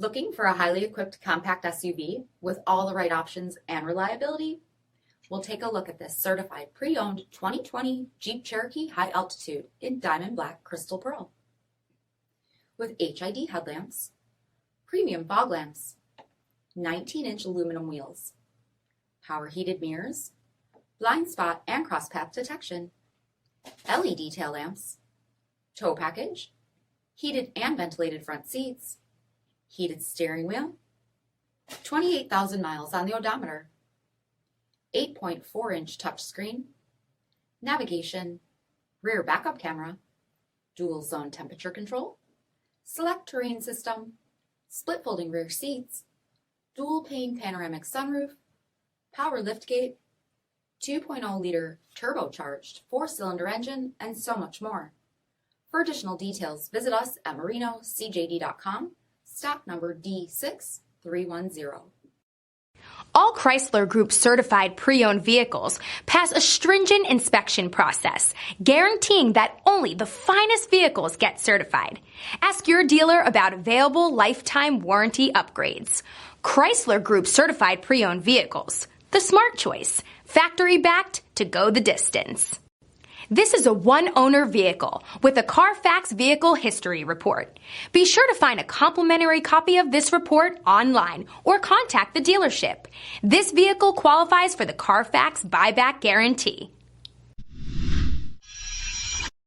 Looking for a highly equipped compact SUV with all the right options and reliability? We'll take a look at this certified pre-owned 2020 Jeep Cherokee High Altitude in Diamond Black Crystal Pearl. With HID headlamps, premium fog lamps, 19-inch aluminum wheels, power heated mirrors, blind spot and cross path detection, LED tail lamps, tow package, heated and ventilated front seats, heated steering wheel, 28,000 miles on the odometer, 8.4-inch touchscreen, navigation, rear backup camera, dual zone temperature control, select terrain system, split folding rear seats, dual pane panoramic sunroof, power liftgate, 2.0-liter turbocharged 4-cylinder engine, and so much more. For additional details, visit us at marinocjd.com, stock number D6310. All Chrysler Group certified pre-owned vehicles pass a stringent inspection process, guaranteeing that only the finest vehicles get certified. Ask your dealer about available lifetime warranty upgrades. Chrysler Group certified pre-owned vehicles, the smart choice, factory backed to go the distance. This is a one-owner vehicle with a CARFAX vehicle history report. Be sure to find a complimentary copy of this report online or contact the dealership. This vehicle qualifies for the CARFAX buyback guarantee.